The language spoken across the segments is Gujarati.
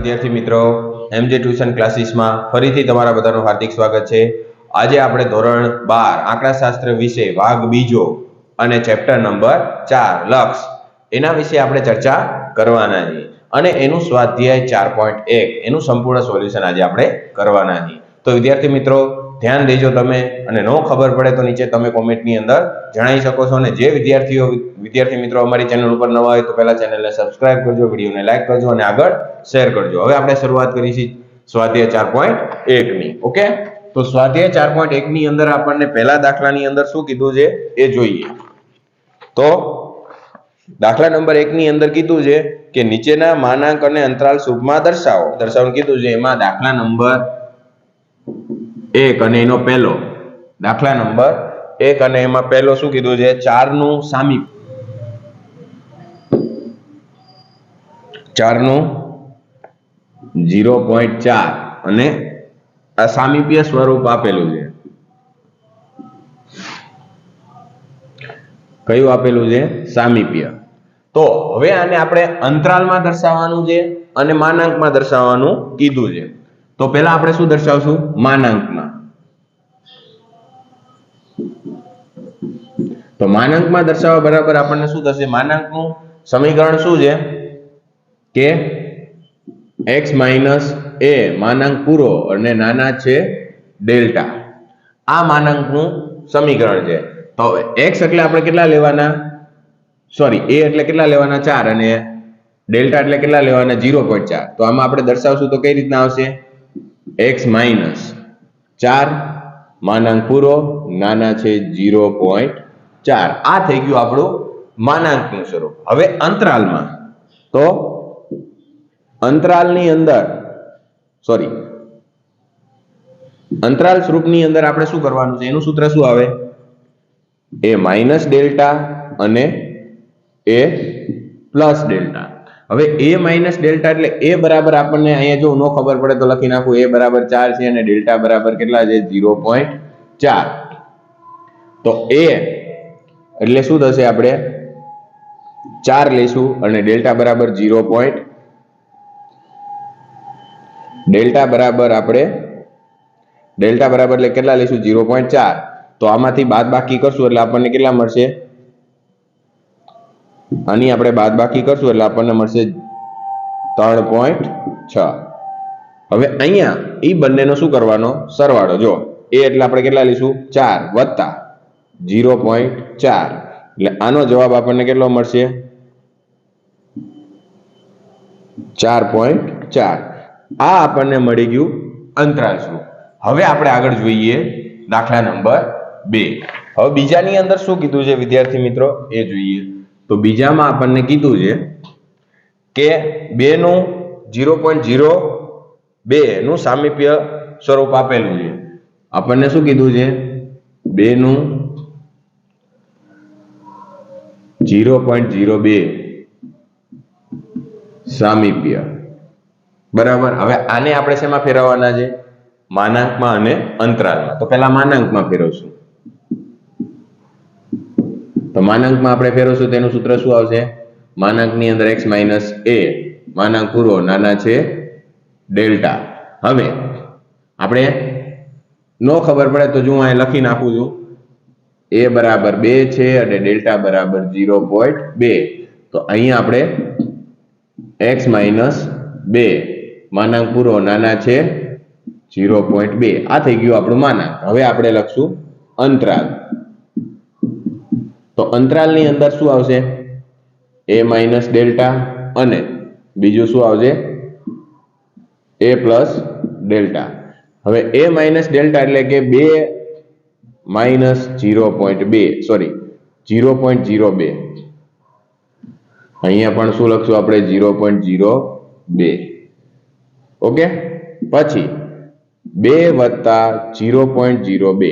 વિદ્યાર્થી મિત્રો, એમજે ટ્યુશન ક્લાસીસમાં ફરીથી તમારા બધાનું હાર્દિક સ્વાગત છે। આજે આપણે ધોરણ 12 આંકડાશાસ્ત્ર વિશે ભાગ બીજો અને ચેપ્ટર નંબર 4 લક્ષ એના વિશે આપણે ચર્ચા કરવાના છીએ અને એનું સ્વાધ્યાય 4.1 એનું સંપૂર્ણ સોલ્યુશન આજે આપણે કરવાના છીએ। તો વિદ્યાર્થી મિત્રો ધ્યાન દેજો તમે, અને નો ખબર પડે તો નીચે તમે કોમેન્ટની અંદર જણાવી શકો છો। અને જે વિદ્યાર્થી મિત્રો અમારી ચેનલ ઉપર નવા હોય તો પહેલા ચેનલને સબસ્ક્રાઇબ કરજો, વિડીયોને લાઈક કરજો અને આગળ શેર કરજો। હવે આપણે શરૂઆત કરીશું સ્વાધ્યાય 4.1 ની। ઓકે, તો સ્વાધ્યાય 4.1 ની અંદર આપણને પહેલા દાખલાની અંદર શું કીધું છે એ જોઈએ। તો દાખલા નંબર 1 ની અંદર કીધું છે કે નીચેના માનાંક અને અંતરાલ સ્વરૂપમાં દર્શાવવાનું કીધું છે। એમાં દાખલા નંબર 1 અને એનો પહેલો દાખલા નંબર 1 અને એમાં પહેલો શું કીધું છે, 4 નું સામીપ્ય, 4 નું 0.4 અને આ સામીપ્ય સ્વરૂપ આપેલું છે। કયું આપેલું છે? સામીપ્ય। તો હવે આને આપણે અંતરાલમાં દર્શાવવાનું છે અને માનાંકમાં દર્શાવવાનું કીધું છે। તો પહેલા આપણે શું દર્શાવશું? માનાંકમાં। તો માનાંકમાં દર્શાવવા બરાબર આપણને શું થશે? માનાંકનું સમીકરણ શું છે કે x માઇનસ a માનાંક પૂરો અને નાના છે ડેલ્ટા, આ માનાંકનું સમીકરણ છે। તો હવે x એટલે આપણે કેટલા લેવાના? સોરી, a એટલે કેટલા લેવાના? 4 અને ડેલ્ટા એટલે કેટલા લેવાના? 0.4। તો આમાં આપણે દર્શાવશું તો કઈ રીતના આવશે? x માઇનસ 4 માનાંક પૂરો નાના છે 0.4, આ થઈ ગયું આપણું માનાંકનું સ્વરૂપ। હવે અંતરાલમાં, તો અંતરાલની અંદર અંતરાલ સ્વરૂપની અંદર આપણે શું કરવાનું છે? એનું સૂત્ર શું આવે? a માઇનસ ડેલ્ટા અને a પ્લસ ડેલ્ટા। હવે a માઇનસ ડેલ્ટા એટલે a બરાબર આપણને અહીંયા જો નો ખબર પડે તો લખી નાખું, a બરાબર 4 છે અને ડેલ્ટા બરાબર કેટલા છે? 0.4। તો a એટલે શું થશે? આપણે 4 લઈશું અને ડેલ્ટા બરાબર ડેલ્ટા બરાબર એટલે કેટલા લઈશું? 0.4। તો આમાંથી બાદબાકી કરશું એટલે આપણને કેટલા મળશે? આની આપણે બાદબાકી કરશું એટલે આપણને મળશે 3.6। હવે અહીંયા એ બંનેનો શું કરવાનો? સરવાળો। જો a એટલે આપણે કેટલા લઈશું? 4 વત્તા 0.4 એટલે આનો જવાબ આપણને કેટલો મળશે? 4.4। આ આપણને મળી ગયું અંતરાલ સ્વરૂપ। હવે આપણે આગળ જોઈએ દાખલા નંબર 2। હવે બીજાની અંદર શું કીધું છે વિદ્યાર્થી મિત્રો એ જોઈએ। તો બીજામાં આપણને કીધું છે કે 2 નું 0.02 નું સામીપ્ય સ્વરૂપ આપેલું છે। આપણને શું કીધું છે? 2 નું 0.02 સામીપ્ય, બરાબર। હવે આને આપણે શેમાં ફેરવવાના છે? માનાંકમાં અને અંતરાલમાં। તો પહેલા માનાંકમાં ફેરવશું। તો માનાંકમાં આપણે ફેરવશું તેનું સૂત્ર શું આવશે? માનાંકની અંદર x માઇનસ a માનાંક પૂરો નાના છે ડેલ્ટા। હવે આપણે નો ખબર પડે તો જો અહીં લખી નાખું છું, a બરાબર 2 છે અને ડેલ્ટા બરાબર 0.2। તો અહીંયા આપણે x માઇનસ 2 માનાંક પૂરો નાના છે 0.2, આ થઈ ગયું આપણું માનાંક। હવે આપણે લખશું અંતરાલ। તો અંતરાલની અંદર શું આવશે? a માઇનસ ડેલ્ટા અને બીજું શું આવશે? a plus delta. હવે a માઇનસ ડેલ્ટા એટલે કે 2 માઇનસ 0.02। અહીંયા પણ શું લખશું આપણે? 0.02। ઓકે, પછી 2 વત્તા 0.02।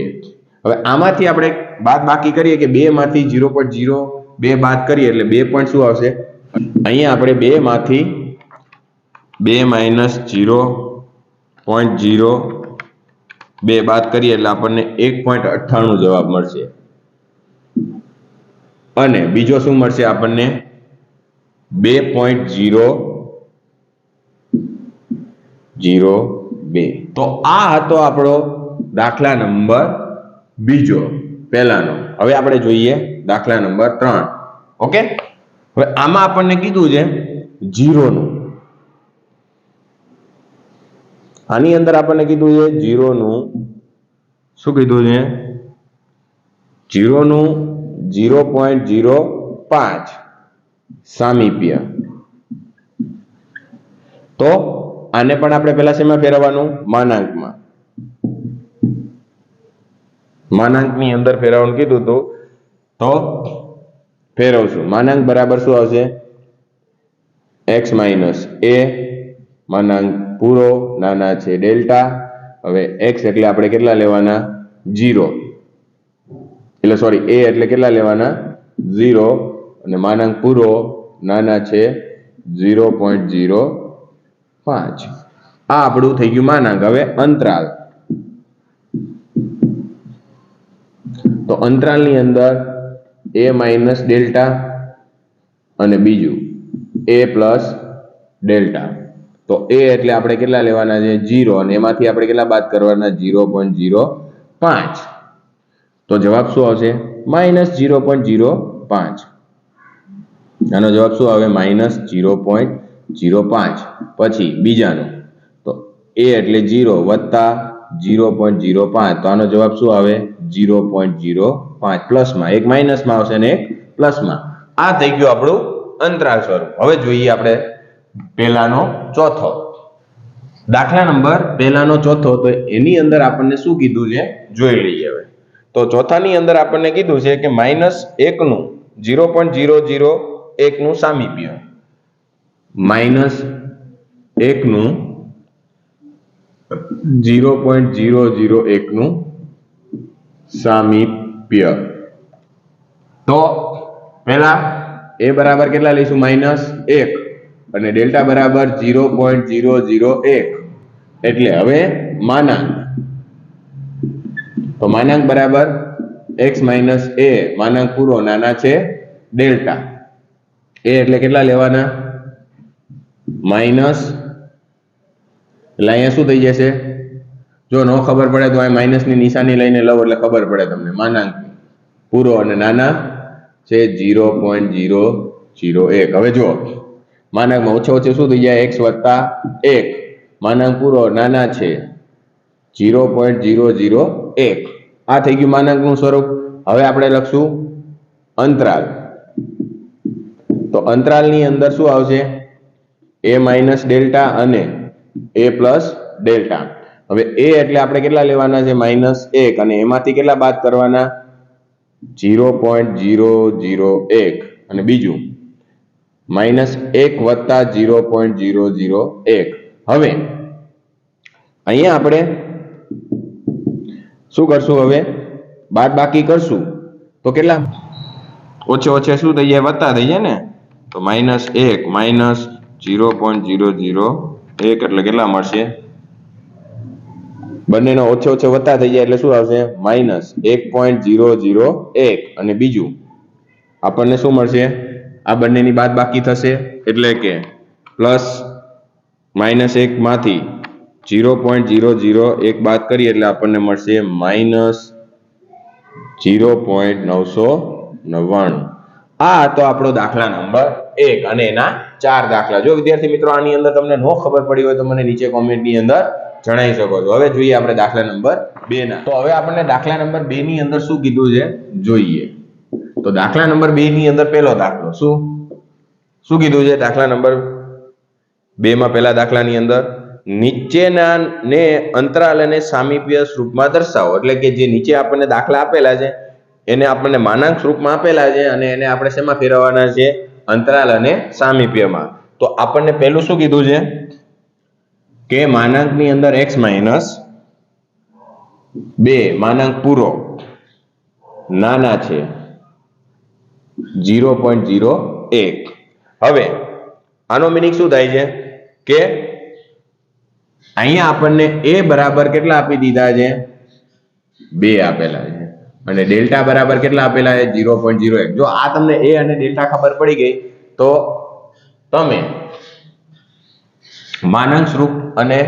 હવે આમાંથી આપણે બાદ બાકી કરીએ કે 2 માંથી 0.02 બાદ કરીએ એટલે 2 પોઈન્ટ શું આવશે? અહીંયા આપણે 2 માંથી 2 માઇનસ 0.02 બાદ કરીએ એટલે આપણને 1.98 જવાબ મળશે। અને બીજો શું મળશે આપણને? 2.0 0.02 તો આ હતો આપણો દાખલા નંબર બીજો પહેલાનો. હવે આપણે જોઈએ દાખલા નંબર 3. ઓકે, હવે આમાં આપણને કીધું છે 0 નું. આની અંદર આપણને કીધું છે 0 નું. શું કીધું છે? 0 નું 0.05 સામીપ્ય. તો આને પણ આપણે પહેલા શેમાં ફેરવવાનું? માનાંકમાં. માનાંકની અંદર ફેરવવાનું કીધું હતું તો ફેરવશું. માનાંક બરાબર શું આવશે? x માઇનસ a, માનાંક પૂરો નાના છે ડેલ્ટા. હવે x એટલે આપણે કેટલા લેવાના? 0. એટલે સોરી, a એટલે કેટલા લેવાના? 0. અને માનાંક પૂરો નાના છે 0.05. આ આપણું થઈ ગયું માનાંક. હવે અંતરાલ. તો અંતરાલની અંદર a માઇનસ ડેલ્ટા અને બીજું a પ્લસ ડેલ્ટા. તો a એટલે આપણે કેટલા લેવાના છે? 0. અને એમાંથી આપણે કેટલા બાદ કરવાના? 0.05. તો જવાબ શું આવશે? માઇનસ 0.05. આનો જવાબ શું આવે? માઇનસ 0.05. પછી બીજાનો તો a એટલે 0 વત્તા 0.05. તો આનો જવાબ શું આવે? 0.05. પ્લસમાં એક માઇનસમાં આવશે અને એક પ્લસમાં. આ થઈ ગયું આપણું અંતરાલ સ્વરૂપ. હવે જોઈએ આપણે પહેલાનો ચોથો દાખલા નંબર. પહેલાનો ચોથો, તો એની અંદર આપણને શું કીધું છે જોઈ લઈએ. હવે તો ચોથાની અંદર આપણને કીધું છે કે -1 નું 0.001 નું સામીપ્ય. -1 નું 0.001 નું સામીપ્ય. તો પહેલા a બરાબર કેટલા લઈશું? -1 અને ડેલ્ટા બરાબર 0.001. એટલે હવે માનાંક. તો માનાંક બરાબર x માઇનસ a, માનાંક પૂરો નાના છે ડેલ્ટા. a એટલે કેટલા લેવાના? માઇનસ. એટલે અહીંયા શું થઈ જશે? જો ન ખબર પડે તો આ માઇનસની નિશાની લઈને લવ એટલે ખબર પડે તમને. માનાંક પૂરો અને નાના છે 0.001. હવે જો માનાંકમાં ઓછો ઓછો શું થઈ જાય? x વત્તા 1. માનાંક પૂરો નાના છે 0.001. આ થઈ ગયું માનાંકનું સ્વરૂપ. હવે આપણે લખશું અંતરાલ. તો અંતરાલની અંદર શું આવશે? a માઇનસ ડેલ્ટા અને a પ્લસ ડેલ્ટા. હવે a એટલે આપણે કેટલા લેવાના છે? -1. અને એમાંથી કેટલા બાદ કરવાના? 0.001. અને બીજું -1 વત્તા 0.001. હવે અહીંયા આપણે શું કરશું? હવે બાદ બાકી કરશું તો કેટલા ઓછે ઓછે શું થઈ જાય? વત્તા થઈ જાય ને. તો -1 માઇનસ 0.001 એટલે કેટલા મળશે? બંનેનો ઓછે ઓછે વત્તા થઈ જાય એટલે શું આવશે? -1.001. અને બીજું આપણને શું મળશે? આ બંનેની બાદ બાકી થશે એટલે કે પ્લસ -1 માંથી 0.001 બાદ કરીએ એટલે આપણને મળશે -0.999. આ તો આપણો દાખલા નંબર 1 અને એના 4 દાખલા. જો વિદ્યાર્થી મિત્રો આની અંદર તમને ન ખબર પડી હોય તો મને નીચે કોમેન્ટની અંદર જણાવી શકો છો. હવે જોઈએ આપણે દાખલા નંબર 2 ના. તો હવે આપણે દાખલા નંબર 2 ની અંદર શું કીધું છે જોઈએ. તો દાખલા નંબર 2 ની અંદર પહેલો દાખલો શું કીધું છે? દાખલા નંબર 2 માં પહેલા દાખલાની અંદર નીચેના ને અંતરાલ અને સામીપ્ય સ્વરૂપમાં દર્શાવો. એટલે કે જે નીચે આપણને દાખલા આપેલા છે એને આપણને માનાંક સ્વરૂપમાં આપેલા છે અને એને આપણે શેમાં ફેરવવાના છે? અંતરાલ અને સામીપ્યમાં. તો આપણને પહેલું શું કીધું છે કે માનાંકની અંદર x માઇનસ 2, માનાંક પૂરો નાના છે 0.01. હવે આનો મીનિંગ શું થાય છે કે અહીંયા આપણને a બરાબર કેટલા આપી દીધા છે? 2 આપેલા છે. અને ડેલ્ટા બરાબર કેટલા આપેલા છે? 0.01. જો આ તમને a અને ડેલ્ટા ખબર પડી ગઈ તો તમે માનાંક સ્વરૂપ અને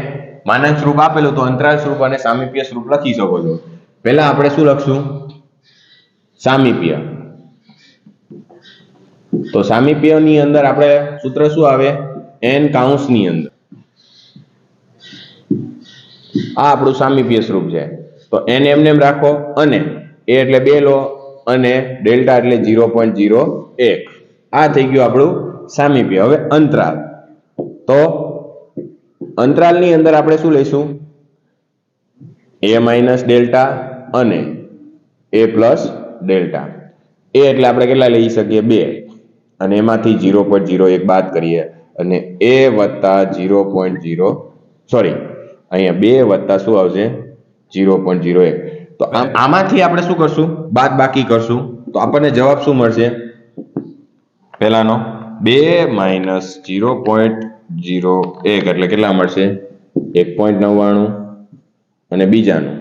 માનાંક સ્વરૂપ આપેલું તો અંતરાલ સ્વરૂપ અને સામીપ્ય સ્વરૂપ લખી શકો છો. પહેલા આપણે શું લખશું? સામીપ્ય. તો સામીપ્યની અંદર આપણે સૂત્ર શું આવે? n કૌંસની અંદર. આ આપણું સામીપ્ય સ્વરૂપ છે. તો n એમને એમ રાખો અને a એટલે 2 લો અને ડેલ્ટા એટલે 0.01. આ થઈ ગયું આપણું સામીપ્ય. હવે અંતરાલ. તો અંતરાલની અંદર આપણે શું લઈશું? a માઇનસ ડેલ્ટા અને a પ્લસ ડેલ્ટા. a એટલે આપણે કેટલા લઈ શકીએ? 2 અને એમાંથી 0.01 બાદ કરીએ અને a વત્તા 0.0 સોરી અહીંયા 2 વત્તા શું આવશે? 0.01. તો આમાંથી આપણે શું કરશું? બાદ બાકી કરશું. તો આપણને જવાબ શું મળશે? પહેલાનો 2 માઇનસ 0.01 એટલે કેટલા મળશે? 1.99 અને બીજાનું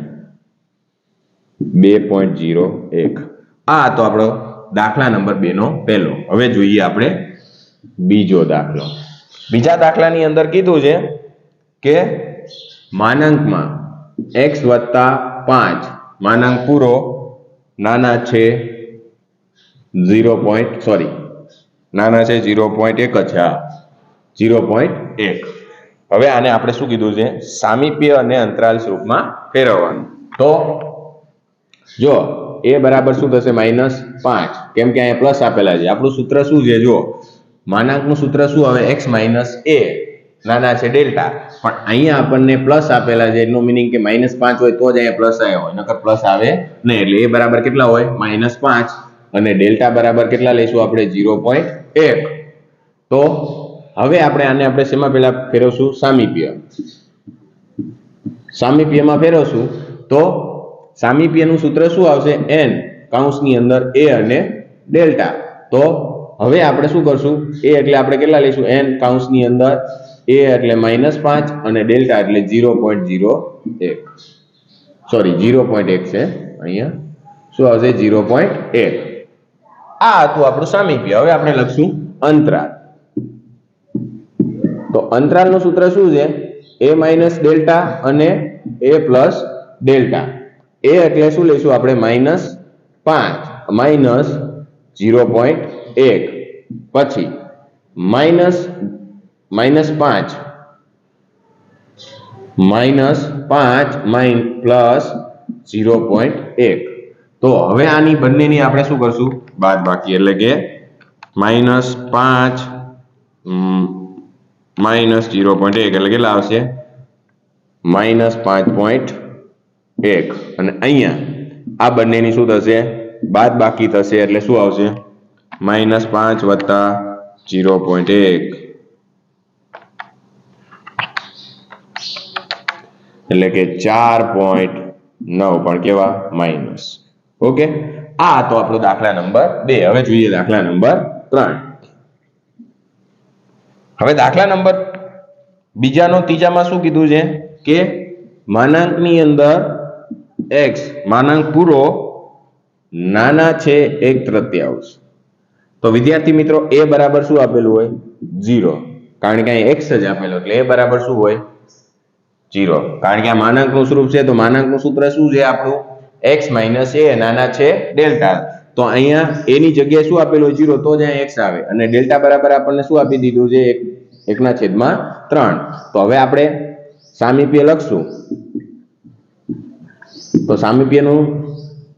2.01. આ તો આપણો દાખલા નંબર 2 નો પહેલો. હવે જોઈએ આપણે બીજો દાખલો. બીજા દાખલાની અંદર કીધું છે કે માનાંકમાં x વત્તા 5 માનાંક પૂરો નાના છે 0. નાના છે 0.1 જ છે. હા 0.1. હવે આને આપણે શું કીધું છે? સામીપ્ય અને અંતરાલ સ્વરૂપમાં ફેરવવાનું. તો જો a બરાબર શું થશે? -5. કેમ કે અહીંયા પ્લસ આપેલા છે. આપણું સૂત્ર શું છે? જો માનાંકનું સૂત્ર શું આવે? x માઇનસ a નાના છે ડેલ્ટા. પણ અહીંયા આપણને પ્લસ આપેલા છે એનો મીનિંગ કે -5 હોય તો જ અહીંયા પ્લસ આવ્યો હોય, નકર પ્લસ આવે નહીં. એટલે a બરાબર કેટલા હોય? -5 અને ડેલ્ટા બરાબર કેટલા લઈશું આપણે? 0.1. તો હવે આપણે આને શેમાં પહેલા ફેરવશું? સામીપ્ય. સામીપ્યમાં ફેરવશું તો સામીપ્યનું સૂત્ર શું આવશે? n કૌંસની અંદર a અને ડેલ્ટા. તો હવે આપણે શું કરશું? a એટલે આપણે કેટલા લઈશું? n કૌંસની અંદર a એટલે -5 અને ડેલ્ટા એટલે 0.01. સોરી 0.1 છે અહીંયા. શું આવશે? 0.1. આ હતું આપણું સામીપ્ય. હવે આપણે લખશું અંતરાલ. તો અંતરાલનું સૂત્ર શું છે? a માઇનસ ડેલ્ટા અને a પ્લસ ડેલ્ટા. a એટલે શું લઈશું આપણે? -5 માઇનસ 0.1 પછી -5 પ્લસ 0.1. તો હવે આની બંનેની આપણે શું કરશું? બાદ બાકી. એટલે કે -5 માઇનસ 0.1 એટલે કેટલા આવશે? -5.1. અને અહીંયા આ બંનેની શું થશે? બાદ બાકી થશે. એટલે શું આવશે? -5 વત્તા 0.1 એટલે કે 4.9 પણ કેવા? માઇનસ. ઓકે. આ તો આપણો દાખલા નંબર 2. હવે જોઈએ દાખલા નંબર 3. હવે દાખલા નંબર ત્રીજામાં શું કીધું છે કે માનાંકની અંદર x માનાંક પૂરો નાના છે 1/3. તો વિદ્યાર્થી મિત્રો a બરાબર શું આપેલું હોય? 0. કારણ કે અહીં x જ આપેલો એટલે a બરાબર શું હોય? 0. કારણ કે આ માનાંકનું સ્વરૂપ છે તો માનાંકનું સૂત્ર શું છે આપણું? x માઇનસ a નાના છે ડેલ્ટા. તો અહીંયા a ની જગ્યાએ શું આપેલું હોય? 0. તો જ અહીંયા x આવે અને ડેલ્ટા બરાબર આપણને શું આપી દીધું છે? 1/3. તો હવે આપણે સામીપ્ય લખશું. તો સામીપ્યનું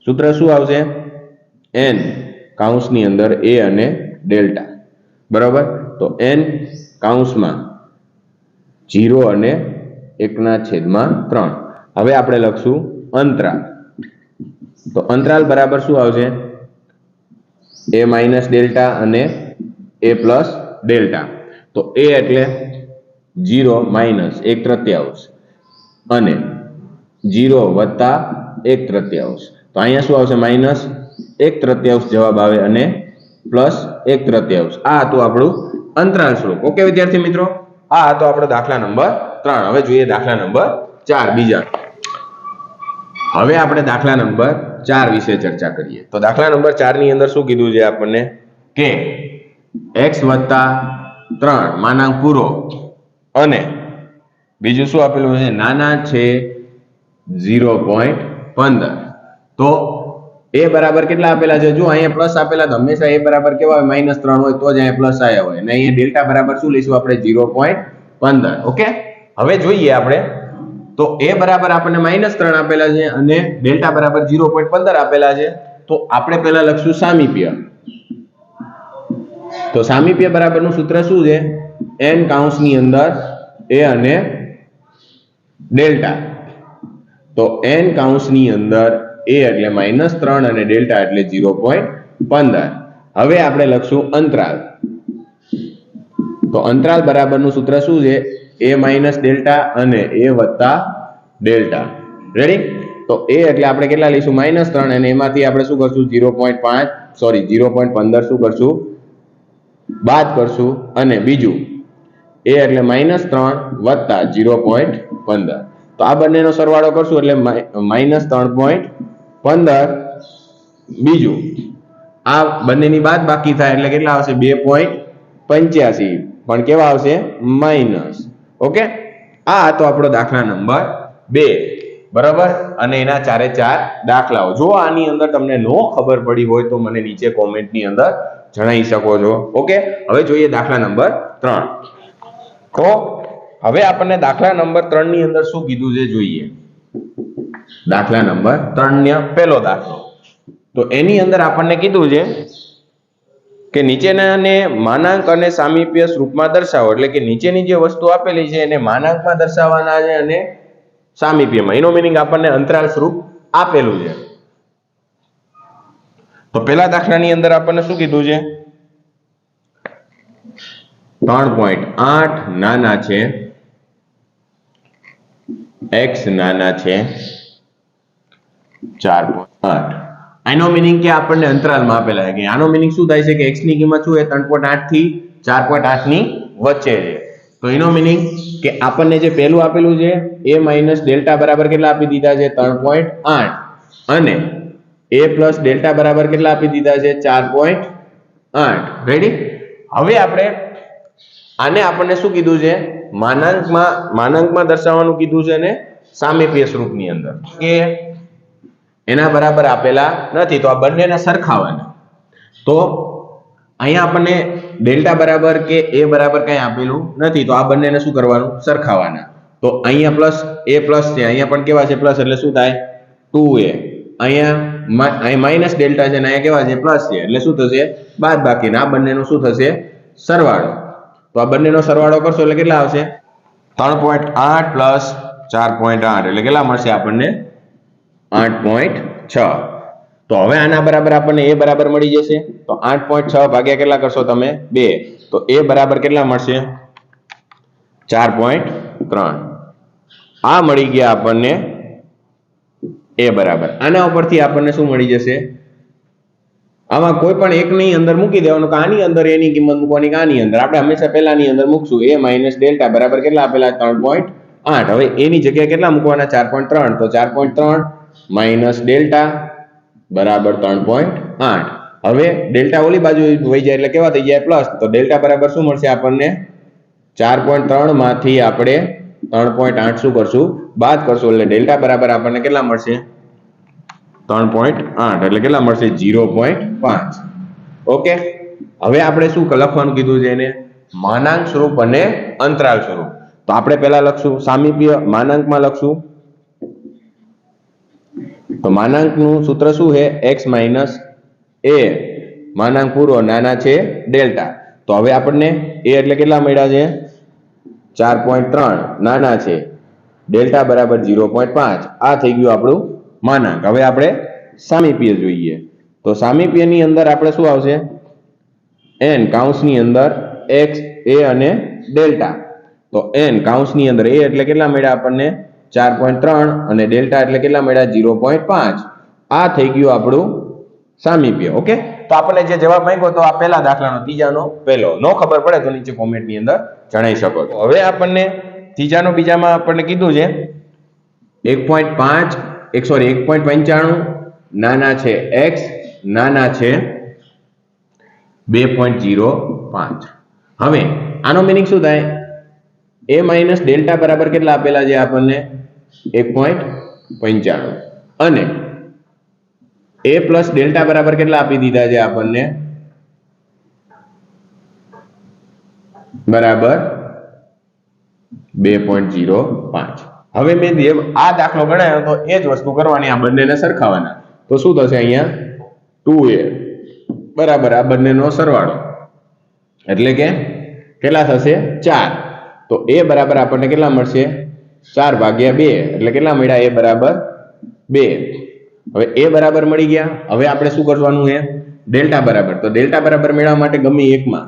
સૂત્ર શું આવશે? n કૌંસની અંદર a અને ડેલ્ટા. બરાબર. તો n કૌંસમાં 0 અને 1/3. હવે આપણે લખશું અંતરાલ. તો અંતરાલ બરાબર શું આવશે? a માઇનસ ડેલ્ટા અને a પ્લસ ડેલ્ટા. તો a એટલે 0 માઇનસ 1/3 અને 0 વત્તા 1/3. તો અહીંયા શું આવશે? -1/3 જવાબ આવે અને પ્લસ 1/3. આ હતું આપણું અંતરાલ સ્વરૂપ. ઓકે વિદ્યાર્થી મિત્રો, આ હતો આપણો દાખલા નંબર 3. હવે જોઈએ દાખલા નંબર 4 બીજા. હવે આપણે દાખલા નંબર 4 વિશે ચર્ચા કરીએ. તો દાખલા નંબર 4 ની અંદર શું કીધું છે આપણને કે x વત્તા 3 માનાંક પૂરો અને બીજું શું આપેલું છે? નાના છે 0.15. તો એ બરાબર કેટલા આપેલા છે? જો અહીંયા પ્લસ આપેલા તો હંમેશા એ બરાબર કેવા હોય? -3 હોય તો જ અહીંયા પ્લસ આવ્યા હોય. અને અહીંયા ડેલ્ટા બરાબર શું લઈશું આપણે? 0.15. ઓકે, હવે જોઈએ આપણે તો એ બરાબર આપણને -3 આપેલા છે અને ડેલ્ટા બરાબર 0.15 આપેલા છે. તો આપણે પહેલા લખશું સામીપ્ય. તો સામીપ્ય બરાબરનું સૂત્ર શું છે? n કૌંસની અંદર a અને ડેલ્ટા. તો n કૌંસની અંદર a એટલે -3 અને ડેલ્ટા એટલે 0.15. હવે આપણે લખશું અંતરાલ. તો અંતરાલ બરાબરનું સૂત્ર શું છે? a - ડેલ્ટા અને a વત્તા ડેલ્ટા. રેડી? તો a એટલે આપણે કેટલા લઈશું? -3 અને એમાંથી આપણે શું કરશું? 0.15 શું કરશું? બાદ કરશું. અને બીજું a એટલે -3 વત્તા 0.15. તો આ બંનેનો સરવાળો કરશું એટલે -3.15. બીજું આ બંનેની બાદ બાકી થાય એટલે કેટલા આવશે? 2.85. પણ કેવા આવશે? માઇનસ. ઓકે, આ તો આપણો દાખલા નંબર 2. બરાબર. અને એના 4 દાખલાઓ. જો આની અંદર તમને નો ખબર પડી હોય તો મને નીચે કોમેન્ટની અંદર જણાવી શકો છો. ઓકે, હવે જોઈએ દાખલા નંબર 3. તો હવે આપણને દાખલા નંબર 3 ની અંદર શું કીધું છે જોઈએ. દાખલા નંબર 3 નો પહેલો દાખલો. તો એની અંદર આપણને કીધું છે કે નીચેનાને માનાંક અને સામીપ્ય સ્વરૂપમાં દર્શાવો. એટલે કે નીચેની જે વસ્તુ આપેલી છે એને માનાંકમાં દર્શાવવાના છે અને સામીપ્યમાં. એનો મીનિંગ આપણને અંતરાલ સ્વરૂપ આપેલું છે. તો પહેલા દાખલાની અંદર આપણને શું કીધું છે? 3.8 નાના છે x નાના છે 4.8. આનો મીનિંગ કે આપણને અંતરાલમાં આપેલા છે. કે આનો મીનિંગ શું થાય છે? કે x ની કિંમત શું છે? 3.8 થી 4.8 ની વચ્ચે છે. તો એનો મીનિંગ કે આપણને જે પહેલું આપેલું છે a - ડેલ્ટા બરાબર કેટલા આપી દીધા છે? 3.8. અને a + ડેલ્ટા બરાબર કેટલા આપી દીધા છે? 4.8. રેડી? હવે આપણે આને આપણને શું કીધું છે? માનાંકમાં દર્શાવવાનું કીધું છે અને સામીપ્ય સ્વરૂપની અંદર કે એના બરાબર આપેલા નથી. તો આ બંનેને સરખાવવાના. તો અહીંયા આપણને ડેલ્ટા બરાબર કે a બરાબર કઈ આપેલું નથી. તો આ બંનેને શું કરવાનું? સરખાવવાના. તો અહીંયા પ્લસ a પ્લસ છે, અહીંયા પણ કેવા છે? પ્લસ. એટલે શું થાય? 2a. અહીંયા માઇનસ ડેલ્ટા છે અને અહીંયા કેવા છે? પ્લસ છે. એટલે શું થશે? બાદ બાકી. આ બંનેનો શું થશે? સરવાળો. તો આ બંનેનો સરવાળો કરશો એટલે કેટલા આવશે? 3.8 પ્લસ 4.8 એટલે કેટલા મળશે આપણને? 8.6. તો હવે આના બરાબર આપણને a બરાબર મળી જશે. તો 8.6 ભાગ્યા કેટલા કરશો તમે? 2. તો a બરાબર કેટલા મળશે? 4.3. આ મળી ગયા આપણને a બરાબર. આના ઉપરથી આપણને શું મળી જશે? આમાં કોઈ પણ એકની અંદર મૂકી દેવાનું કે આની અંદર એની કિંમત મૂકવાની કે આની અંદર. આપણે હંમેશા પહેલાની અંદર મૂકશું. a - ડેલ્ટા બરાબર કેટલા આપેલા? 3.8. હવે એની જગ્યાએ કેટલા મૂકવાના? 4.3. તો 4.3 - ડેલ્ટા બરાબર 3.8. હવે ડેલ્ટા ઓલી બાજુ વહી જાય એટલે કેવા થઈ જાય? પ્લસ. તો ડેલ્ટા બરાબર શું મળશે આપણને? 4.3 માંથી આપણે 3.8 શું કરશું? બાદ કરશું. એટલે ડેલ્ટા બરાબર આપણને કેટલા મળશે? 3.8. એટલે કેટલા મળશે? 0.5. ઓકે, હવે આપણે શું લખવાનું કીધું છે? એને માનાંક સ્વરૂપ અને અંતરાલ સ્વરૂપ. તો આપણે પહેલા લખશું સામીપ્ય. માનાંકમાં લખશું. તો માનાંકનું સૂત્ર શું છે? x - a માનાંક પૂરો નાના છે ડેલ્ટા. તો હવે આપણને a એટલે કેટલા મળ્યા છે? 4.3 નાના છે, ડેલ્ટા બરાબર 0.5. આ થઈ ગયું આપણું માનાંક. હવે આપણે સામીપ્ય જોઈએ. તો સામીપ્યની અંદર આપણે શું આવશે? n કૌંસની અંદર x, a અને ડેલ્ટા. તો n કૌંસની અંદર a એટલે કેટલા મળ્યા આપણને? 4.3 અને ડેલ્ટા એટલે કેટલા મળ્યા? 0.5. આ થઈ ગયું આપણું સામીપ્ય. ઓકે, તો આપણને જે જવાબ માંગ્યો તો આ પહેલા દાખલાનો, ત્રીજાનો પહેલો. નો ખબર પડે તો નીચે કોમેન્ટની અંદર જણાવી શકો છો. હવે આપણને ત્રીજાનો બીજામાં આપણને કીધું છે 1.95 નાના છે x નાના છે 2.05. હવે આનો મીનિંગ શું થાય? a માઇનસ ડેલ્ટા બરાબર કેટલા આપેલા છે આપણને 1.95 અને a પ્લસ ડેલ્ટા બરાબર કેટલા આપી દીધા છે આપણને બરાબર 2.05. હવે મેં જેમ આ દાખલો ગણાયો તો એ જ વસ્તુ કરવાની, આ બંનેને સરખાવવાના. તો શું થશે અહીંયા 2a બરાબર આ બંનેનો સરવાળો એટલે કે કેટલા થશે 4. તો a બરાબર આપણને કેટલા મળશે 4 ભાગ્યા 2 એટલે કેટલા મળ્યા a બરાબર 2. હવે a બરાબર મળી ગયા. હવે આપણે શું કરવાનું છે ડેલ્ટા બરાબર. તો ડેલ્ટા બરાબર મેળવવા માટે ગમે એકમાં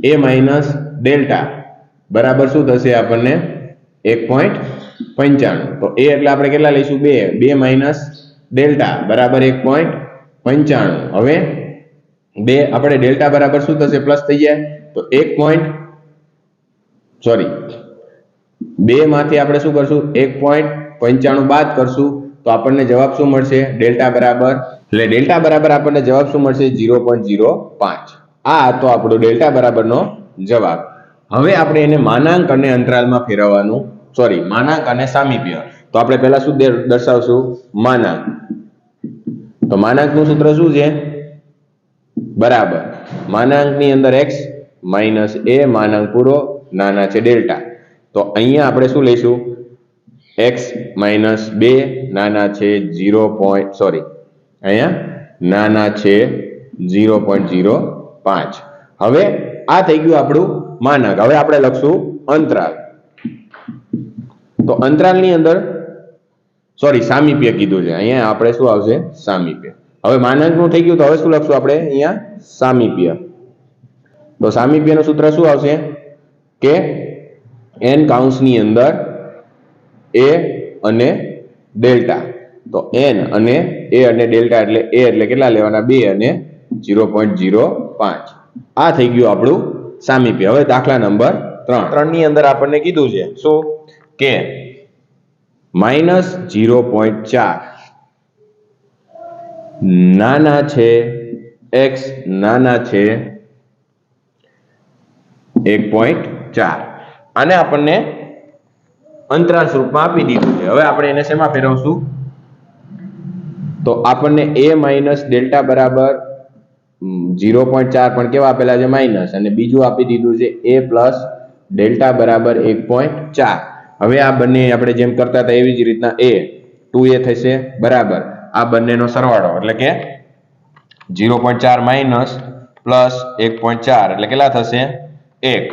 a માઇનસ ડેલ્ટા બરાબર શું થશે આપણને 1.95. તો a એટલે આપણે કેટલા લઈશું 2. 2 માઇનસ ડેલ્ટા બરાબર 1.95. હવે 2 આપણે ડેલ્ટા બરાબર શું થશે પ્લસ થઈ જાય તો 2 માંથી આપણે શું કરશું 1.95 બાદ કરશું તો આપણને જવાબ શું મળશે ડેલ્ટા બરાબર, એટલે ડેલ્ટા બરાબર આપણને જવાબ શું મળશે 0.05. આ તો આપણો ડેલ્ટા બરાબરનો જવાબ. હવે આપણે એને માનાંક અને અંતરાલમાં ફેરવવાનું, માનાંક અને સામીપ્ય. તો આપણે પહેલા શું દર્શાવશું માનાંક. તો માનાંકનું સૂત્ર શું છે બરાબર માનાંકની અંદર x માઇનસ a માનાંક પૂરો નાના છે ડેલ્ટા. તો અહીંયા આપણે શું લઈશું x માઇનસ 2 નાના છે 0. અહીંયા નાના છે 0.05. હવે આ થઈ ગયું આપણું માનાંક. હવે આપણે લખશું અંતરાલ. તો અંતરાલની અંદર સામીપ્ય કીધું છે, અહીંયા આપણે શું આવશે સામીપ્ય. હવે માનાંકનું થઈ ગયું તો હવે શું લખશું આપણે અહીંયા સામીપ્ય. તો સામીપ્યનું સૂત્ર શું આવશે કે n કૌંસની અંદર a અને ડેલ્ટા. તો n અને a અને ડેલ્ટા એટલે a એટલે કેટલા લેવાના 2 અને 0.05. આ થઈ ગયું આપણું સામીપ્ય. હવે દાખલા નંબર 3 ની અંદર આપણને કીધું છે શું કે -0.4 નાના છે x નાના છે 1.4. આને આપણને અંતરાલ સ્વરૂપમાં આપી દીધું છે. હવે આપણે એને શેમાં ફેરવશું તો આપણને a માઇનસ ડેલ્ટા બરાબર 0.4 પણ કેવા આપેલા છે માઇનસ, અને બીજું આપી દીધું છે a પ્લસ ડેલ્ટા બરાબર 1.4. હવે આ બંને આપણે જેમ કરતા હતા એવી જ રીતના a 2a થશે બરાબર આ બંનેનો સરવાળો એટલે કે 0.4 માઇનસ પ્લસ 1.4 એટલે કેટલા થશે 1.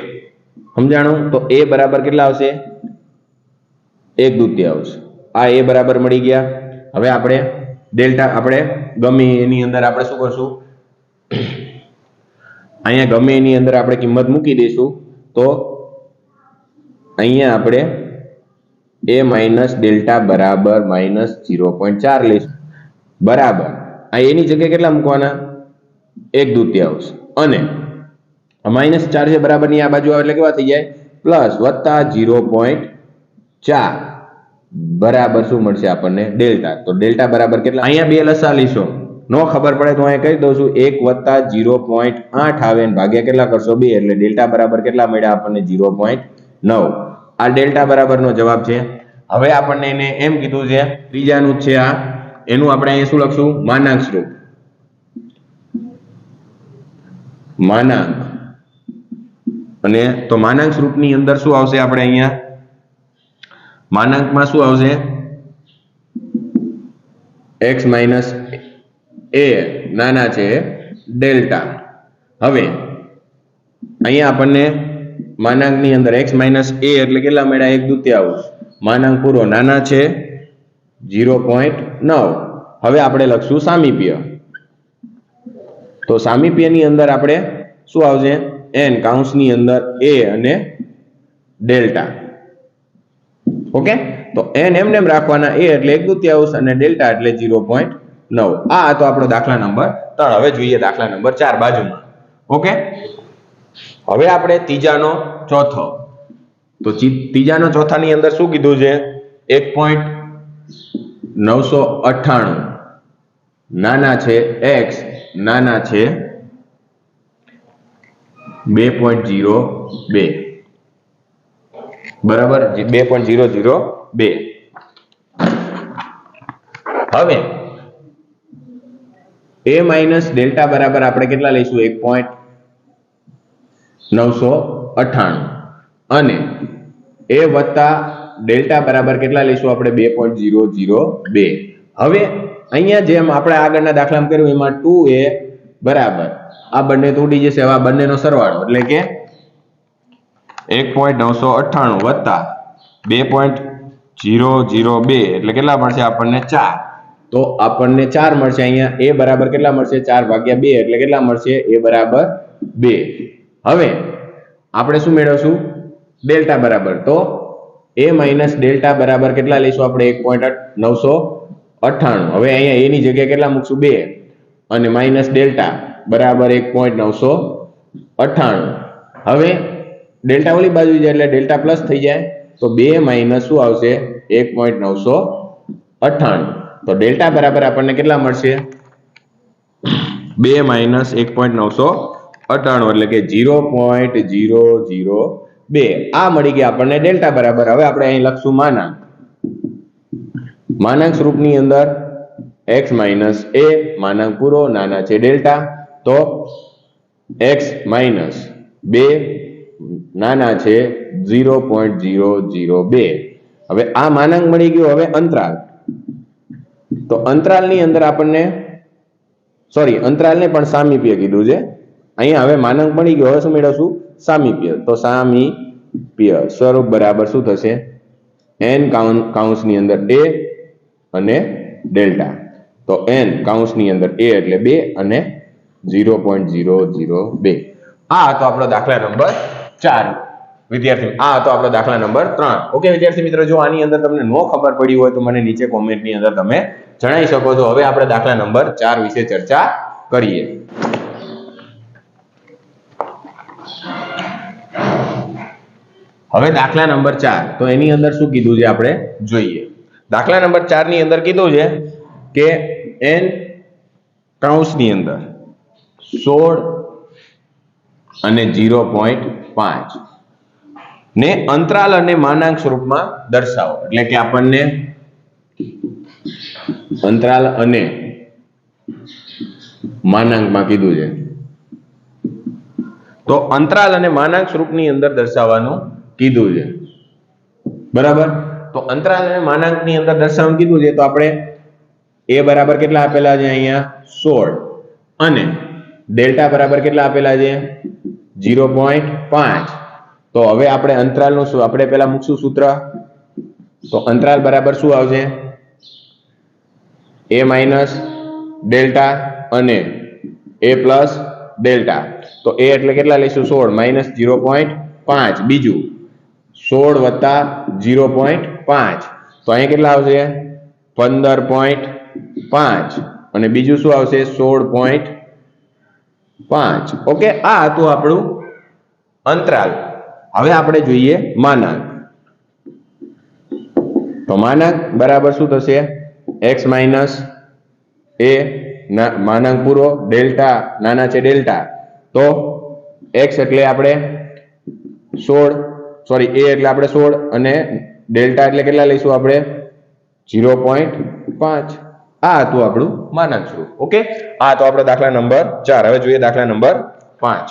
સમજાણું? તો a બરાબર કેટલા આવશે 1/2. આ a બરાબર મળી ગયા. હવે આપણે ડેલ્ટા આપણે ગમે એની અંદર આપણે શું કરશું અહીંયા ગમે એની અંદર આપણે કિંમત મૂકી દઈશું. તો અહીંયા આપણે a માઇનસ ડેલ્ટા બરાબર -0.4 લઈશું બરાબર આ એની જગ્યાએ કેટલા મૂકવાના 1/2 અને -4 છે બરાબર ની આ બાજુ આવે એટલે કેવા થઈ જાય પ્લસ વત્તા 0.4 બરાબર શું મળશે આપણને ડેલ્ટા. તો ડેલ્ટા બરાબર કેટલા અહીંયા બે લસા લઈશું, નો ખબર પડે તો અહીંયા કહી દઉં છું 1 વત્તા 0.8 આવે ને ભાગ્યા કેટલા કરશો 2 એટલે ડેલ્ટા બરાબર કેટલા મળ્યા આપણને 0.9. આ ડેલ્ટા બરાબરનો જવાબ છે. હવે આપણને એને એમ કીધું છે ત્રીજાનું છે આ, એનું આપણે અહીંયા શું લખશું માનાંક સ્વરૂપ. માનાંક અને તો માનાંક સ્વરૂપની અંદર શું આવશે આપણે અહીંયા માનાંકમાં શું આવશે x માઇનસ a નાના છે ડેલ્ટા. હવે અહીંયા આપણને માનાંકની અંદર x માઇનસ a એટલે કેટલા મળ્યા 1/2. માનાંક પૂરો નાના છે 0.9. હવે આપણે લખશું સામીપ્ય. તો સામીપ્યની અંદર આપણે શું આવશે n કૌંસની અંદર a અને ડેલ્ટા. ઓકે, તો n એમને એમ રાખવાના, a એટલે 1/2 અને ડેલ્ટા એટલે 0.9. આ તો આપણો દાખલા નંબર 3. હવે જોઈએ દાખલા નંબર 4 બાજુમાં. ઓકે, હવે આપણે ત્રીજાનો ચોથો. તો ત્રીજાનો ચોથાની અંદર શું કીધું છે 1.998 નાના છે x નાના છે 2.02. બરાબર 2.002. હવે a માઇનસ ડેલ્ટા બરાબર આપણે કેટલા લઈશું 1.998 અને a વત્તા ડેલ્ટા બરાબર કેટલા લઈશું આપણે 2.002. હવે અહીંયા જેમ આપણે આગળના દાખલામાં કર્યું એમાં 2a બરાબર આ બંને તૂટી જશે. હવે આ બંનેનો સરવાળો એટલે કે 1.998 વત્તા 2.002 એટલે કેટલા મળશે આપણને 4. તો આપણને 4 મળશે. અહીંયા a બરાબર કેટલા મળશે 4/2 એટલે કેટલા મળશે a બરાબર 2. હવે આપણે શું મેળવશું ડેલ્ટા બરાબર. તો a માઇનસ ડેલ્ટા બરાબર કેટલા લઈશું આપણે 1.998. હવે અહીંયા a ની જગ્યાએ કેટલા મૂકશું 2 અને માઇનસ ડેલ્ટા બરાબર 1.998. હવે ડેલ્ટા ઓલી બાજુ જાય એટલે ડેલ્ટા પ્લસ થઈ જાય તો 2 માઇનસ શું આવશે 1.998. તો ડેલ્ટા બરાબર આપણને કેટલા મળશે 2 માઇનસ 1.998 એટલે કે 0.002. આ મળી ગયા આપણને ડેલ્ટા બરાબર. હવે આપણે અહીં લખશું માનાંક સ્વરૂપની અંદર x માઇનસ a માનાંક પૂરો નાના છે ડેલ્ટા. તો x માઇનસ 2 નાના છે 0.002. હવે આ માનાંક મળી ગયો. હવે અંતરાલ. તો અંતરાલની અંદર આપણને અંતરાલને પણ સામીપ્ય કીધું છે. અહીંયા હવે માનાંક મળી ગયો. હવે શું મેળવશું સામીપ્ય. તો સામીપ્ય સ્વરૂપ બરાબર શું થશે n કૌંસની અંદર a અને ડેલ્ટા. તો n કૌંસની અંદર a એટલે 2 અને 0.002. આ હતો આપણો દાખલા નંબર 4 વિદ્યાર્થી. આ હતો આપણો દાખલા નંબર 3. ઓકે વિદ્યાર્થી મિત્રો, જો આની અંદર તમને નો ખબર પડી હોય તો મને નીચે કોમેન્ટની અંદર તમે જણાવી શકો છો. હવે આપણે દાખલા નંબર 4 વિશે ચર્ચા કરીએ. હવે દાખલા નંબર 4 તો એની અંદર શું કીધું છે આપણે જોઈએ. દાખલા નંબર 4 ની અંદર કીધું છે કે n કૌંસની અંદર 16 અને 0.5 ને અંતરાલ અને માનાંક સ્વરૂપમાં દર્શાવો. એટલે કે આપણને અંતરાલ અને માનાંકમાં કીધું છે. તો અંતરાલ અને માનાંક સ્વરૂપની અંદર દર્શાવવાનું કીધું છે. બરાબર. તો અંતરાલ અને માનાંકની અંદર દર્શાવવાનું કીધું છે. તો આપણે a બરાબર કેટલા આપેલા છે અહીંયા 16 અને ડેલ્ટા બરાબર કેટલા આપેલા છે 0.5. તો હવે આપણે અંતરાલનું શું આપણે પહેલા મૂકશું સૂત્ર. તો અંતરાલ બરાબર શું આવશે a માઇનસ ડેલ્ટા અને a પ્લસ ડેલ્ટા. તો a એટલે કેટલા લઈશું 16 માઇનસ 0.5 બીજું 16 વત્તા 0.5. તો અહીંયા કેટલા આવશે 15.5 અને બીજું શું આવશે 16.5. ઓકે, આ હતું આપણું અંતરાલ. હવે આપણે જોઈએ માનાંક. તો માનાંક બરાબર શું થશે x માઇનસ a માનાંક પૂરો ડેલ્ટા નાના છે ડેલ્ટા. તો x એટલે આપણે 16 a એટલે આપણે 16 અને ડેલ્ટા એટલે કેટલા લઈશું આપણે 0.5. આ હતું આપણું માનાંક સ્વરૂપ. ઓકે, આ તો આપણો દાખલા નંબર 4. હવે જોઈએ દાખલા નંબર 5.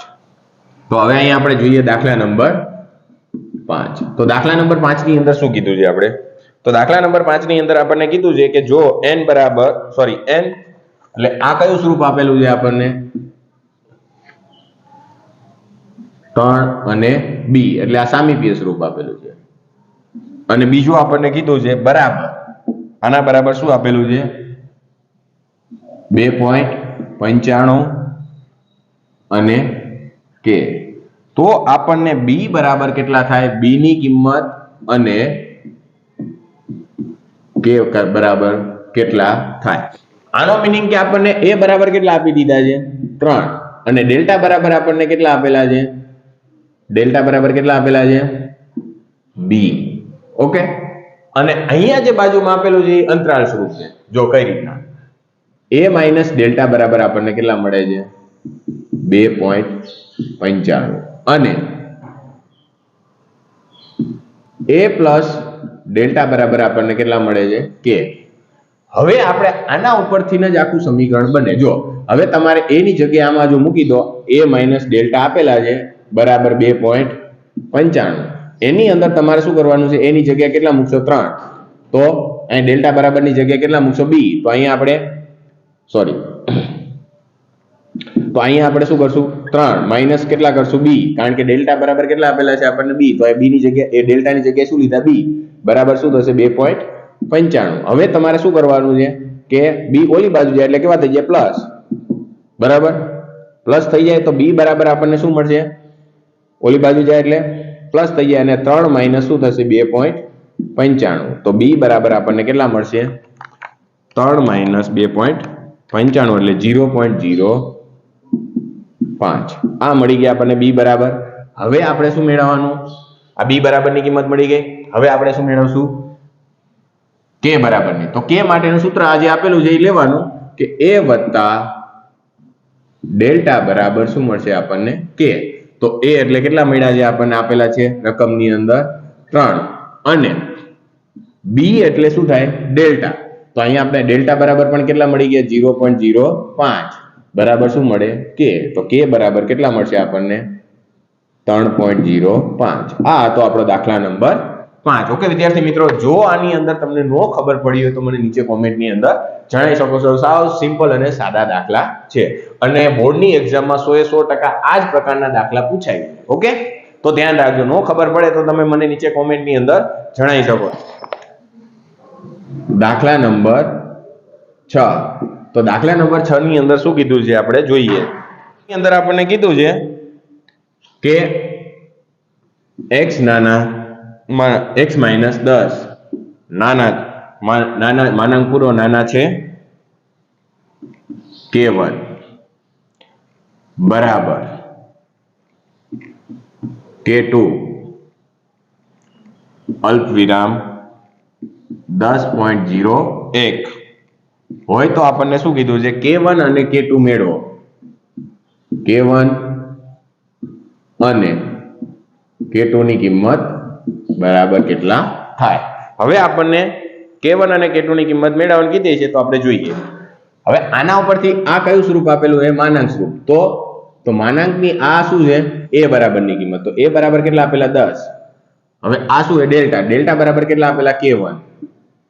તો હવે અહીંયા આપણે જોઈએ દાખલા નંબર 5. તો દાખલા નંબર 5 ની અંદર શું કીધું છે આપણે. તો દાખલા નંબર 5 ની અંદર આપણને કીધું છે કે જો n બરાબર n એટલે આ કયું સ્વરૂપ આપેલું છે આપણને 3 અને b એટલે આ સામીપ્ય સ્વરૂપ આપેલું છે. અને બીજું આપણને કીધું છે બરાબર આના બરાબર શું આપેલું છે 2.95 અને k. તો આપણને b બરાબર કેટલા થાય b ની કિંમત અને k બરાબર કેટલા થાય. આનો મીનિંગ કે આપણને a બરાબર કેટલા આપી દીધા છે 3 અને ડેલ્ટા બરાબર આપણને કેટલા આપેલા છે ડેલ્ટા બરાબર કેટલા આપેલા છે b. ઓકે, અને અહીંયા જે બાજુમાં આપેલું છે એ અંતરાલ સ્વરૂપ છે. જો કઈ રીતના a માઇનસ ડેલ્ટા બરાબર આપણને કેટલા મળે છે 2.95 અને a પ્લસ ડેલ્ટા બરાબર આપણને કેટલા મળે છે કે. હવે આપણે આના ઉપરથી જ આખું સમીકરણ બને. જો હવે તમારે a ની જગ્યાએ આમાં જો મૂકી દો a માઇનસ ડેલ્ટા આપેલા છે બરાબર 2.95. એની અંદર તમારે શું કરવાનું છે, a ની જગ્યાએ કેટલા મૂકશો 3, તો અહીં ડેલ્ટા બરાબર ની જગ્યાએ કેટલા મૂકશો b, તો અહીંયા આપણે સોરી તો અહીંયા આપણે શું કરશું 3 માઇનસ કેટલા કરશું b, કારણ કે ડેલ્ટા બરાબર કેટલા આપેલા છે આપણને b, તો b ની જગ્યાએ એ ડેલ્ટા ની જગ્યાએ શું લીધા b બરાબર શું થશે 2.95. હવે તમારે શું કરવાનું છે કે b ઓલી બાજુ જાય એટલે કેવા થઈ જાય પ્લસ, બરાબર પ્લસ થઈ જાય તો b બરાબર આપણને શું મળશે, ઓલી બાજુ જાય એટલે પ્લસ થઈ જાય અને 3 માઇનસ શું થશે 2.95, તો b બરાબર આપણને કેટલા મળશે 3 માઇનસ 2.95 એટલે 0.05. આ મળી ગયા આપણને b બરાબર. હવે આપણે શું મેળવવાનું, આ b બરાબરની કિંમત મળી ગઈ. હવે આપણે શું મેળવશું k બરાબરની. તો k માટેનું સૂત્ર આજે આપેલું છે એ લેવાનું કે a વત્તા ડેલ્ટા બરાબર શું મળશે આપણને k. તો a એટલે કેટલા મળ્યા છે આપણને આપેલા છે રકમની અંદર 3 અને b એટલે શું થાય ડેલ્ટા. તો અહીંયા આપણે ડેલ્ટા બરાબર પણ કેટલા મળી ગયા 0.05 બરાબર શું મળે k. તો k બરાબર કેટલા મળશે આપણને 3.05. આ હતો આપણો દાખલા નંબર 5. ઓકે વિદ્યાર્થી મિત્રો, જો આની અંદર તમને નો ખબર પડી હોય તો મને નીચે કોમેન્ટની અંદર જણાવી શકો છો. સાવ સિમ્પલ અને સાદા દાખલા છે અને બોર્ડની એક્ઝામમાં 100% આ જ પ્રકારના દાખલા પૂછાય. ઓકે, તો ધ્યાન રાખજો. નો ખબર પડે તો તમે મને નીચે કોમેન્ટની અંદર જણાવી શકો. દાખલા નંબર 6. તો દાખલા નંબર 6 ની અંદર શું કીધું છે આપણે જોઈએ. ની અંદર આપણને કીધું છે કે x માઇનસ 10 માનાંક પૂરો નાના છે k1 બરાબર k2 અલ્પ વિરામ 10.01 હોય તો આપણને શું કીધું છે k1 અને k2 મેળવો. k1 અને k2 ની કિંમત બરાબર કેટલા થાય. હવે આપણને k1 અને k2 ની કિંમત મેળવવાની કીધી છે તો આપણે જોઈએ. હવે આના ઉપરથી આ કયું સ્વરૂપ આપેલું છે માનાંક સ્વરૂપ. તો માનાંકની આ શું છે a બરાબરની કિંમત. તો a બરાબર કેટલા આપેલા 10. હવે આ શું છે ડેલ્ટા. ડેલ્ટા બરાબર કેટલા આપેલા k1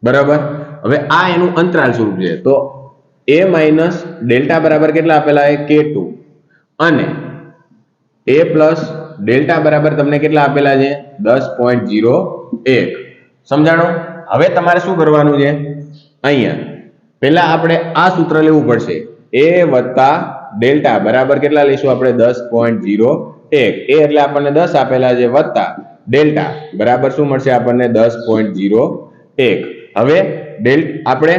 બરાબર. હવે આ એનું અંતરાલ સ્વરૂપ છે. તો a માઇનસ ડેલ્ટા બરાબર કેટલા આપેલા છે k2 અને a પ્લસ ડેલ્ટા બરાબર તમને કેટલા આપેલા છે 10.01. સમજાણો. હવે તમારે શું કરવાનું છે, અહીંયા પહેલા આપણે આ સૂત્ર લેવું પડશે. a વત્તા ડેલ્ટા બરાબર કેટલા લઈશું આપણે 10.01. a એટલે આપણને 10 આપેલા છે વત્તા ડેલ્ટા બરાબર શું મળશે આપણને 10.01. હવે આપણે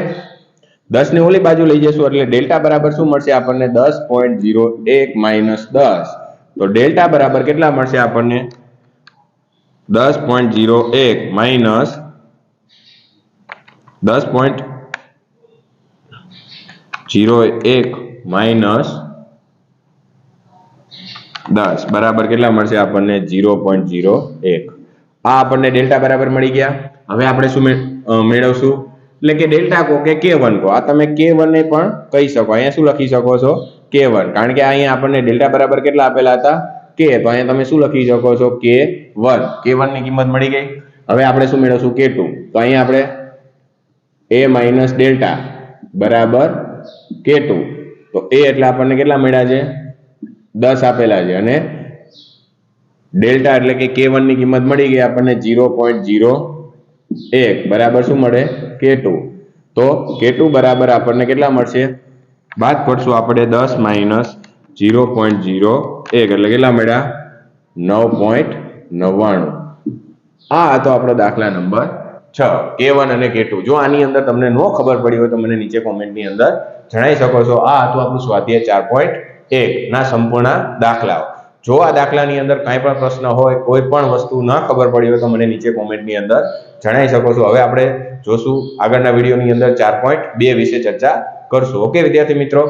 10 ને ઓલી બાજુ લઈ જઈશું એટલે ડેલ્ટા બરાબર શું મળશે આપણને 10.01 માઇનસ 10. તો ડેલ્ટા બરાબર કેટલા મળશે આપણને 10.01 માઇનસ 10.01 માઇનસ 10 બરાબર કેટલા મળશે આપણને 0.01. આ આપણને ડેલ્ટા બરાબર મળી ગયા. હવે આપણે શું મેળવશું એટલે કે ડેલ્ટા કો કે k1 કો. આ તમે k1 ને પણ કહી શકો. અહીંયા શું લખી શકો છો k1, કારણ કે અહીંયા આપણને ડેલ્ટા બરાબર કેટલા આપેલા હતા k. તો અહીંયા તમે શું લખી શકો છો k1 ની કિંમત મળી ગઈ. હવે આપણે શું મેળવશું k2. તો અહીંયા આપણે a માઇનસ ડેલ્ટા બરાબર k2. તો a એટલે આપણને કેટલા મળ્યા છે 10 આપેલા છે અને ડેલ્ટા એટલે કે k1 ની કિંમત મળી ગઈ આપણને 0.01 બરાબર શું મળે k2. તો k2 બરાબર આપણને કેટલા મળશે, બાદ કરશું આપણે 10 માઇનસ 0.01 એટલે કેટલા મળ્યા 9.99. આ હતો આપણો દાખલા નંબર 6 k1 અને k2. જો આની અંદર તમને નો ખબર પડી હોય તો મને નીચે કોમેન્ટની અંદર જણાવી શકો છો. આ હતું આપણું સ્વાધ્યાય 4.1 ના સંપૂર્ણ દાખલાઓ. જો આ દાખલાની અંદર કાંઈ પણ પ્રશ્ન હોય, કોઈ પણ વસ્તુ ન ખબર પડી હોય તો મને નીચે કોમેન્ટની અંદર જણાવી શકો છો. હવે આપણે જોશું આગળના વિડીયોની અંદર 4.2 વિશે ચર્ચા કરશું. ઓકે વિદ્યાર્થી મિત્રો,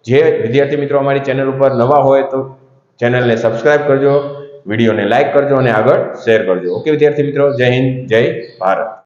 જે વિદ્યાર્થી મિત્રો અમારી ચેનલ ઉપર નવા હોય તો ચેનલને સબસ્ક્રાઇબ કરજો, વિડીયોને લાઈક કરજો અને આગળ શેર કરજો. ઓકે વિદ્યાર્થી મિત્રો, જય હિન્દ, જય ભારત.